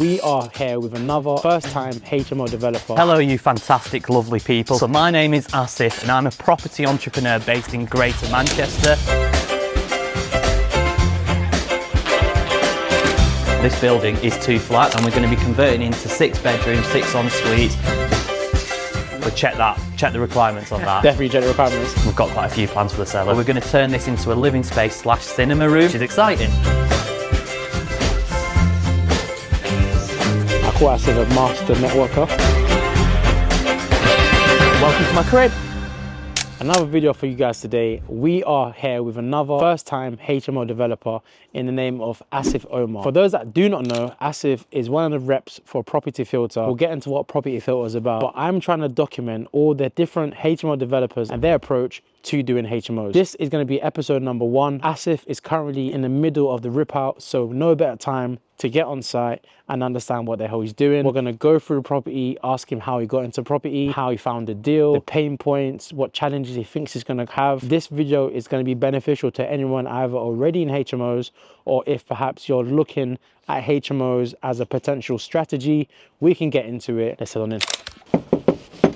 We are here with another first-time HMO developer. Hello you fantastic, lovely people. So my name is Asif and I'm a property entrepreneur based in Greater Manchester. This building is 2 flats and we're going to be converting into 6 bedrooms, 6 en suites. But check the requirements on that. Definitely check the requirements. We've got quite a few plans for the seller. We're going to turn this into a living space / cinema room, which is exciting. I call Asif a master networker. Welcome to my crib. Another video for you guys today. We are here with another first-time HMO developer in the name of Asif Omar. For those that do not know, Asif is one of the reps for Property Filter. We'll get into what Property Filter is about, but I'm trying to document all the different HMO developers and their approach to doing HMOs. This is going to be episode number 1. Asif is currently in the middle of the rip out, so no better time to get on site and understand what the hell he's doing. We're going to go through the property, ask him how he got into property, how he found the deal, the pain points, what challenges he thinks he's going to have. This video is going to be beneficial to anyone either already in HMOs or if perhaps you're looking at HMOs as a potential strategy. We can get into it. Let's head on in.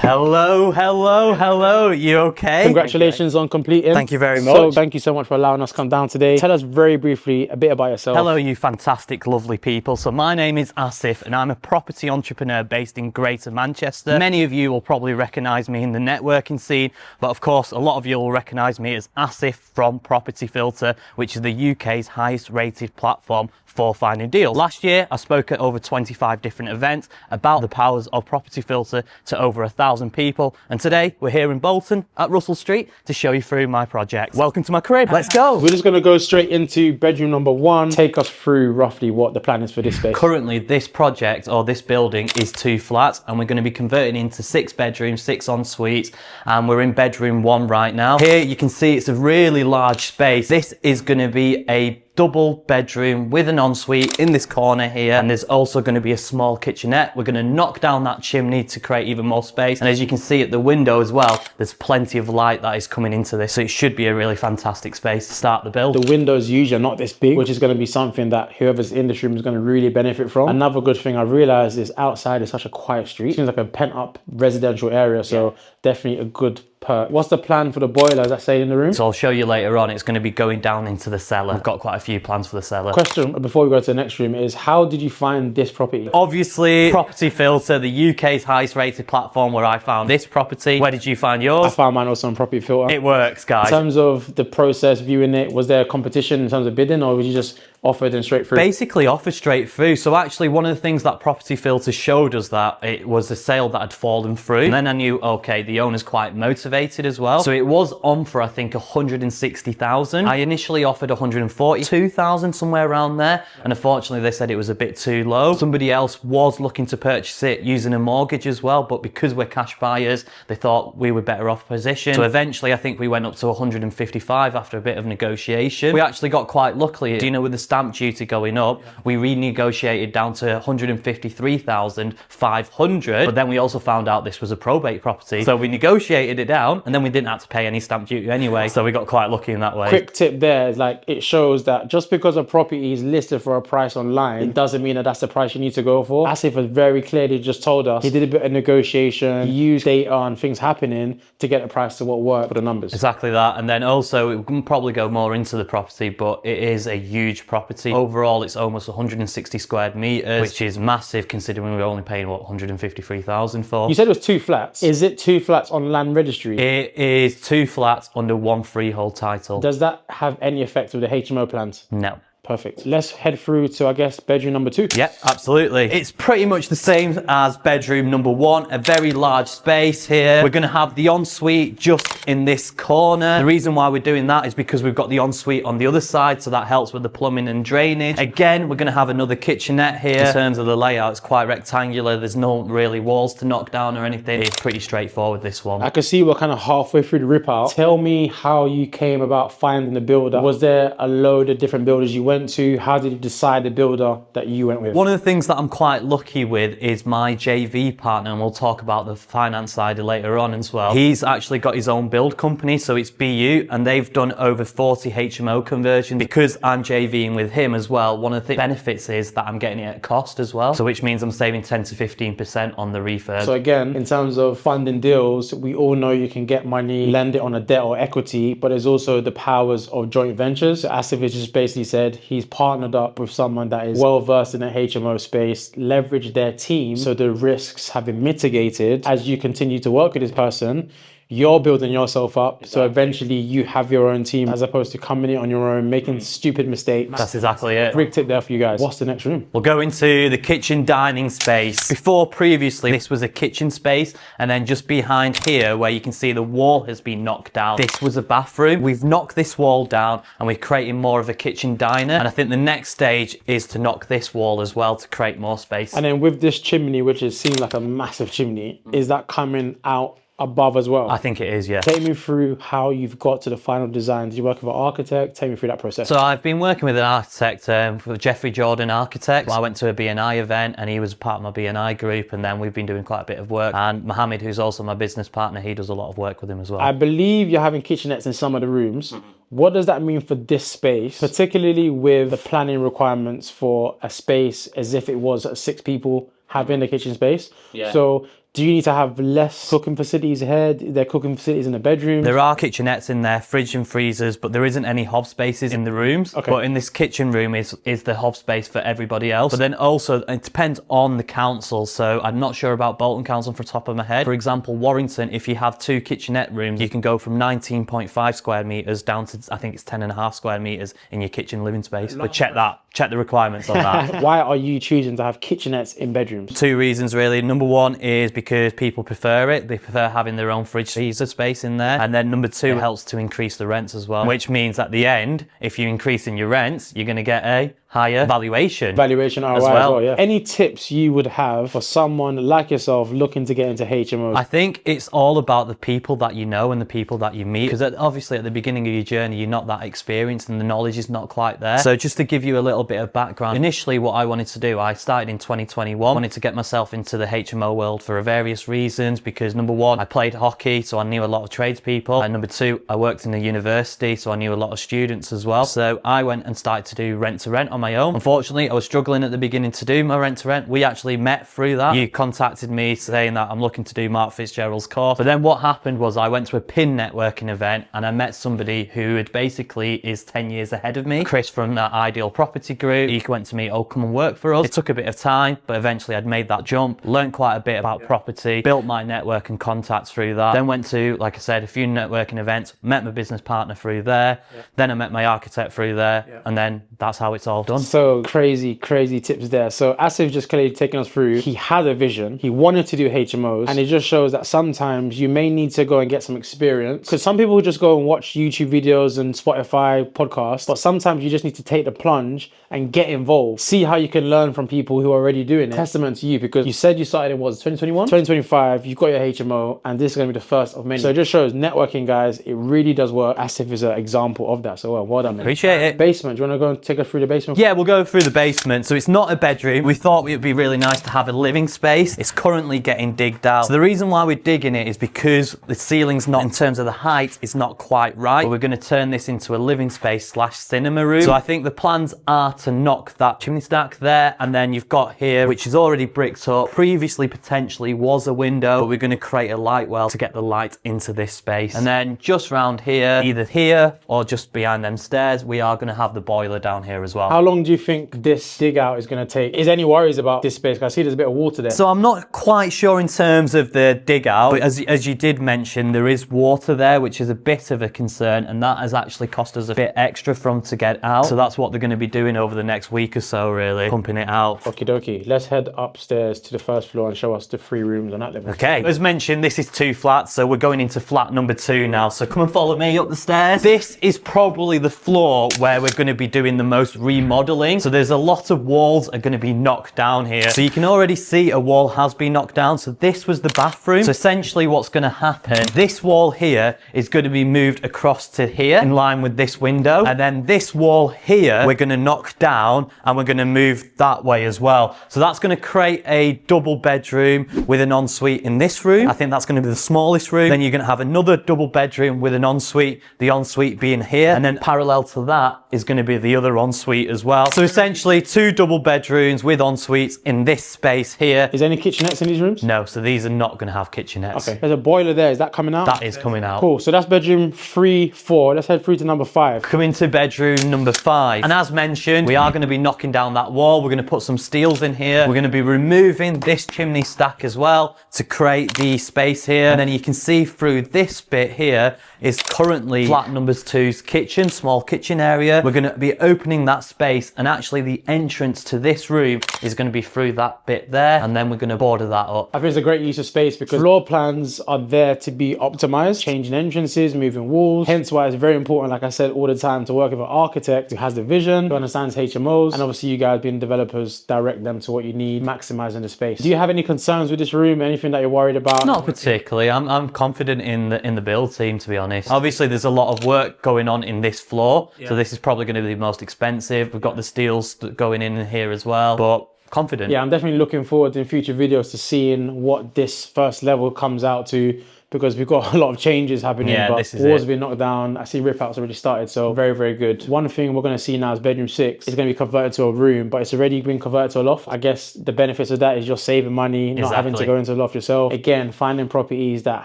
Hello, you okay? Congratulations on completing. Thank you very much. So thank you so much for allowing us to come down today. Tell us very briefly a bit about yourself. Hello you fantastic, lovely people. So my name is Asif and I'm a property entrepreneur based in Greater Manchester. Many of you will probably recognise me in the networking scene, but of course a lot of you will recognise me as Asif from Property Filter, which is the UK's highest rated platform for finding deals. Last year, I spoke at over 25 different events about the powers of Property Filter to over 1,000 people. And today we're here in Bolton at Russell Street to show you through my project. Welcome to my crib. Let's go. We're just going to go straight into bedroom number 1. Take us through roughly what the plan is for this space. Currently, this project or this building is 2 flats and we're going to be converting into 6 bedrooms, 6 en suites. And we're in bedroom 1 right now. Here you can see it's a really large space. This is going to be a double bedroom with an ensuite in this corner here, and there's also going to be a small kitchenette. We're going to knock down that chimney to create even more space, and as you can see at the window as well, there's plenty of light that is coming into this, so it should be a really fantastic space to start the build. The windows usually are not this big, which is going to be something that whoever's in this room is going to really benefit from. Another good thing I realized is outside is such a quiet street. Seems like a pent up residential area, so definitely a good perk. What's the plan for the boiler, as I say, in the room? So I'll show you later on. It's going to be going down into the cellar. I've got quite a few plans for the cellar. Question before we go to the next room is, how did you find this property? Obviously, Property Filter, the UK's highest rated platform, where I found this property. Where did you find yours? I found mine also on Property Filter. It works, guys. In terms of the process, viewing it, was there a competition in terms of bidding, or was you just offered and straight through? Basically offered straight through. So actually one of the things that Property Filter showed us that it was a sale that had fallen through. And then I knew, okay, the owner's quite motivated as well. So it was on for, I think, 160,000. I initially offered 142,000, somewhere around there. And unfortunately they said it was a bit too low. Somebody else was looking to purchase it using a mortgage as well, but because we're cash buyers, they thought we were better off position. So eventually I think we went up to 155 after a bit of negotiation. We actually got quite lucky. Do you know, with the stamp duty going up, we renegotiated down to 153,500, but then we also found out this was a probate property, so we negotiated it down and then we didn't have to pay any stamp duty anyway, so we got quite lucky in that way. Quick tip there is, like, it shows that just because a property is listed for a price online, it doesn't mean that that's the price you need to go for. Asif has very clearly just told us he did a bit of negotiation, he used data and things happening to get a price to what worked for the numbers. Exactly that. And then also we can probably go more into the property, but it is a huge property. Overall, it's almost 160 square meters, which is massive considering we're only paying, what, 153,000 for. You said it was 2 flats. Is it 2 flats on land registry? It is 2 flats under 1 freehold title. Does that have any effect with the HMO plans? No. Perfect. Let's head through to, I guess, bedroom number 2. Yep, absolutely. It's pretty much the same as bedroom number 1, a very large space here. We're going to have the ensuite just in this corner. The reason why we're doing that is because we've got the ensuite on the other side, so that helps with the plumbing and drainage. Again, we're going to have another kitchenette here. In terms of the layout, it's quite rectangular. There's no really walls to knock down or anything. It's pretty straightforward, this one. I can see we're kind of halfway through the rip out. Tell me how you came about finding the builder. Was there a load of different builders you went went to? How did you decide the builder that you went with? One of the things that I'm quite lucky with is my JV partner, and we'll talk about the finance side later on as well. He's actually got his own build company, so it's BU, and they've done over 40 HMO conversions. Because I'm JVing with him as well, one of the benefits is that I'm getting it at cost as well, so which means I'm saving 10 to 15% on the refurb. So again, in terms of funding deals, we all know you can get money, lend it on a debt or equity, but there's also the powers of joint ventures. So Asif has just basically said he's partnered up with someone that is well versed in the HMO space, leverage their team so the risks have been mitigated. As you continue to work with this person, you're building yourself up, so eventually you have your own team as opposed to coming in on your own, making stupid mistakes. That's exactly it. Big tip there for you guys. What's the next room? We'll go into the kitchen dining space. Before, previously, this was a kitchen space, and then just behind here where you can see the wall has been knocked down, this was a bathroom. We've knocked this wall down and we're creating more of a kitchen diner, and I think the next stage is to knock this wall as well to create more space. And then with this chimney, which is seems like a massive chimney, is that coming out above as well? I think it is, yeah. Take me through how you've got to the final design. Did you work with an architect? Take me through that process. So I've been working with an architect, with Jeffrey Jordan Architects. I went to a BNI event and he was part of my BNI group, and then we've been doing quite a bit of work. And Mohammed, who's also my business partner, he does a lot of work with him as well. I believe you're having kitchenettes in some of the rooms. What does that mean for this space, particularly with the planning requirements for a space as if it was 6 people having a kitchen space? Yeah. So do you need to have less cooking facilities here? There cooking facilities in the bedroom? There are kitchenettes in there, fridge and freezers, but there isn't any hob spaces in the rooms. Okay. But in this kitchen room is the hob space for everybody else. But then also, it depends on the council. So I'm not sure about Bolton Council off the top of my head. For example, Warrington, if you have 2 kitchenette rooms, you can go from 19.5 square meters down to, I think it's 10.5 square meters in your kitchen living space. But check the requirements on that. Why are you choosing to have kitchenettes in bedrooms? 2 reasons really. Number 1 is because people prefer it. They prefer having their own fridge freezer space in there. And then number 2 helps to increase the rents as well, which means at the end, if you're increasing your rents, you're going to get a higher valuation ROI as well, yeah. Any tips you would have for someone like yourself looking to get into HMOs? I think it's all about the people that you know and the people that you meet, because obviously at the beginning of your journey you're not that experienced and the knowledge is not quite there. So just to give you a little bit of background, initially what I wanted to do, I started in 2021, wanted to get myself into the HMO world for various reasons, because number 1, I played hockey, so I knew a lot of tradespeople, and number 2, I worked in a university, so I knew a lot of students as well. So I went and started to do rent to rent on my own. Unfortunately, I was struggling at the beginning to do my rent to rent. We actually met through that. You contacted me saying that I'm looking to do Mark Fitzgerald's course. But then what happened was I went to a PIN networking event and I met somebody who had basically is 10 years ahead of me. Chris from that Ideal Property Group. He went to me, oh, come and work for us. It took a bit of time, but eventually I'd made that jump, learned quite a bit about property, built my network and contacts through that. Then went to, like I said, a few networking events, met my business partner through there. Then I met my architect through there. And then that's how it's all done. So crazy tips there. So Asif just clearly taking us through, he had a vision, he wanted to do HMOs, and it just shows that sometimes you may need to go and get some experience, because some people just go and watch YouTube videos and Spotify podcasts, but sometimes you just need to take the plunge and get involved, see how you can learn from people who are already doing it. Testament to you, because you said you started in 2021, 2025, you've got your HMO, and this is going to be the first of many. So it just shows networking, guys, it really does work. Asif is an example of that. So well done, man. Appreciate it. Basement, do you want to go and take us through the basement? Yeah, we'll go through the basement. So it's not a bedroom. We thought it would be really nice to have a living space. It's currently getting digged out. So the reason why we're digging it is because the ceiling's not, in terms of the height, it's not quite right. But we're going to turn this into a living space / cinema room. So I think the plans are to knock that chimney stack there, and then you've got here, which is already bricked up. Previously, potentially was a window, but we're going to create a light well to get the light into this space. And then just round here, either here or just behind them stairs, we are going to have the boiler down here as well. How long do you think this dig out is going to take? Is there any worries about this space? Because I see there's a bit of water there. So I'm not quite sure in terms of the dig out, but as you did mention, there is water there, which is a bit of a concern, and that has actually cost us a bit extra to get out. So that's what they're going to be doing over the next week or so, really, pumping it out. Okie dokie. Let's head upstairs to the first floor and show us the 3 rooms on that level. Okay. As mentioned, this is 2 flats, so we're going into flat number 2 now. So come and follow me up the stairs. This is probably the floor where we're going to be doing the most remodeling remodeling. So there's a lot of walls are going to be knocked down here. So you can already see a wall has been knocked down. So this was the bathroom. So essentially what's going to happen, this wall here is going to be moved across to here in line with this window. And then this wall here, we're going to knock down and we're going to move that way as well. So that's going to create a double bedroom with an ensuite in this room. I think that's going to be the smallest room. Then you're going to have another double bedroom with an ensuite, the ensuite being here. And then parallel to that is going to be the other ensuite as well. So essentially 2 double bedrooms with ensuites in this space here. Is there any kitchenettes in these rooms? No, so these are not going to have kitchenettes. Okay. There's a boiler there. Is that coming out? That is coming out. Cool. So that's bedroom 3, 4. Let's head through to number 5. Coming to bedroom number 5. And as mentioned, we are going to be knocking down that wall. We're going to put some steels in here. We're going to be removing this chimney stack as well to create the space here. And then you can see through this bit here is currently flat number 2's kitchen, small kitchen area. We're going to be opening that space, and actually the entrance to this room is going to be through that bit there, and then we're going to border that up. I think it's a great use of space because floor plans are there to be optimized, changing entrances, moving walls. Hence why it's very important, like I said all the time, to work with an architect who has the vision, who understands HMOs, and obviously you guys being developers, direct them to what you need, maximizing the space. Do you have any concerns with this room? Anything that you're worried about? Not particularly. I'm confident in the build team, to be honest. Obviously there's a lot of work going on in this floor, so this is probably going to be the most expensive. We've got the steels going in here as well, but confident. Yeah, I'm definitely looking forward in future videos to seeing what this first level comes out to, because we've got a lot of changes happening. Yeah, but this is walls it. have been knocked down. I see rip outs already started, so very, very good. One thing we're going to see now is bedroom 6 is going to be converted to a room, but it's already been converted to a loft. I guess the benefits of that is you're saving money, not having to go into a loft yourself. Again, finding properties that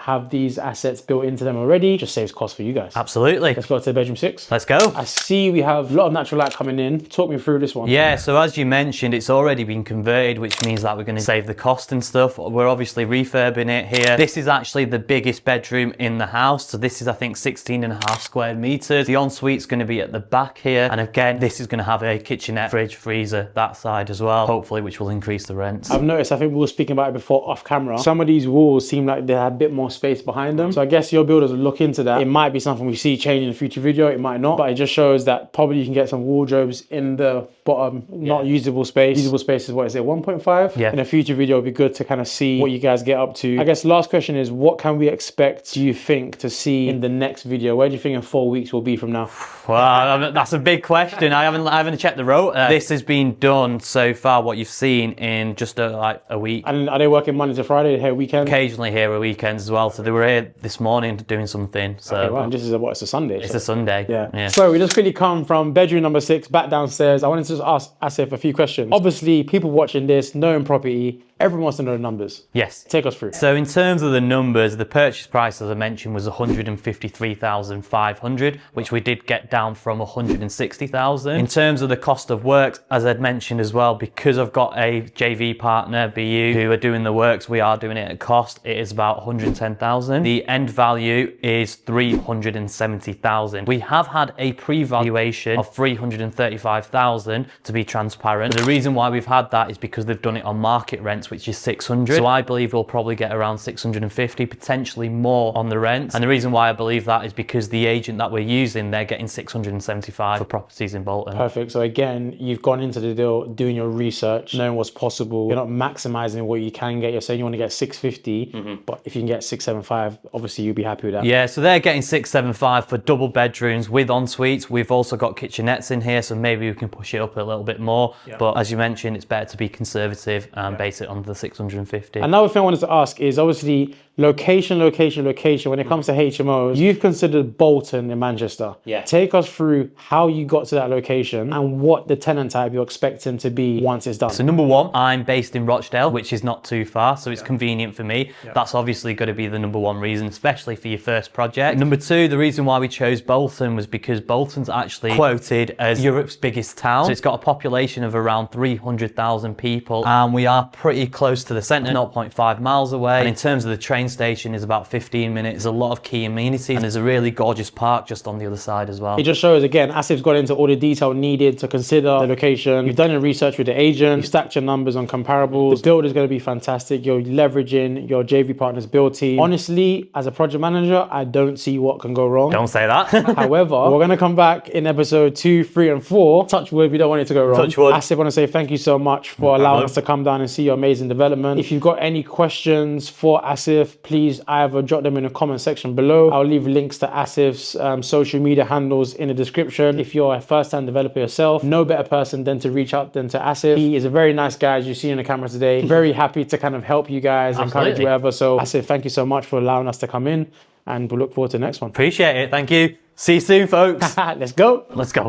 have these assets built into them already just saves cost for you guys. Absolutely. Let's go to bedroom 6. Let's go. I see we have a lot of natural light coming in. Talk me through this one. Yeah, so as you mentioned, it's already been converted, which means that we're going to save the cost and stuff. We're obviously refurbing it here. This is actually the biggest bedroom in the house. So this is, I think, 16.5 square meters. The ensuite's going to be at the back here. And again, this is going to have a kitchenette, fridge, freezer, that side as well, hopefully, which will increase the rents. I've noticed, I think we were speaking about it before off camera, some of these walls seem like they have a bit more space behind them. So I guess your builders will look into that. It might be something we see change in a future video, it might not, but it just shows that probably you can get some wardrobes in the bottom, not usable space. Usable space is, what is it, 1.5? Yeah. In a future video, it'd be good to kind of see what you guys get up to. I guess last question is, what can we expect, do you think, to see in the next video? Where do you think in 4 weeks will be from now? Well, that's a big question. I haven't checked the rotor. This has been done so far, what you've seen, in just like a week. And are they working Monday to Friday, here weekend? Occasionally here at weekends as well. So they were here this morning doing something. So Okay, wow. And this is what, it's a Sunday? It's a Sunday. Yeah. So we just quickly come from bedroom number 6 back downstairs. I wanted to just ask Asif a few questions. Obviously, people watching this, knowing property, everyone wants to know the numbers. Yes. Take us through. So in terms of the numbers, the purchase price, as I mentioned, was 153,500, which we did get down from 160,000. In terms of the cost of works, as I'd mentioned as well, because I've got a JV partner, BU, who are doing the works, we are doing it at cost. It is about 110,000. The end value is 370,000. We have had a pre-valuation of 335,000 to be transparent. The reason why we've had that is because they've done it on market rents, which is 600. So I believe we'll probably get around 650, potentially more on the rents. And the reason why I believe that is because the agent that we're using, they're getting 675 for properties in Bolton. Perfect. So again, you've gone into the deal doing your research, knowing what's possible. You're not maximizing what you can get. You're saying you want to get 650, but if you can get 675, obviously you'll be happy with that. Yeah, so they're getting 675 for double bedrooms with en-suites. We've also got kitchenettes in here, so maybe we can push it up a little bit more. Yeah. But as you mentioned, it's better to be conservative and base it on the 650. Another thing I wanted to ask is obviously location. When it comes to HMOs, you've considered Bolton in Manchester. Yeah. Take us through how you got to that location and what the tenant type you're expecting to be once it's done. So number one, I'm based in Rochdale, which is not too far, so it's convenient for me. That's obviously going to be the number one reason, especially for your first project. Number two, the reason why we chose Bolton was because Bolton's actually quoted as Europe's biggest town. So it's got a population of around 300,000 people, and we are pretty close to the centre, 0.5 miles away. And in terms of the train station, is about 15 minutes. There's a lot of key amenities, and there's a really gorgeous park just on the other side as well. It just shows, again, Asif's got into all the detail needed to consider the location. You've done your research with the agent, you've stacked your numbers on comparables. The build is going to be fantastic. You're leveraging your JV partner's build team. Honestly, as a project manager, I don't see what can go wrong. Don't say that. However, we're going to come back in episode 2, 3, and 4. Touch wood, we don't want it to go wrong. Touch wood. Asif, I want to say thank you so much for allowing us to come down and see your amazing development. If you've got any questions for Asif, please either drop them in the comment section below. I'll leave links to Asif's social media handles in the description. If you're a first-time developer yourself, no better person than to reach out than to Asif. He is a very nice guy, as you see on the camera today. Very happy to kind of help you guys, encourage you whatever. So Asif, thank you so much for allowing us to come in, and we'll look forward to the next one. Appreciate it. Thank you. See you soon, folks. Let's go. Let's go.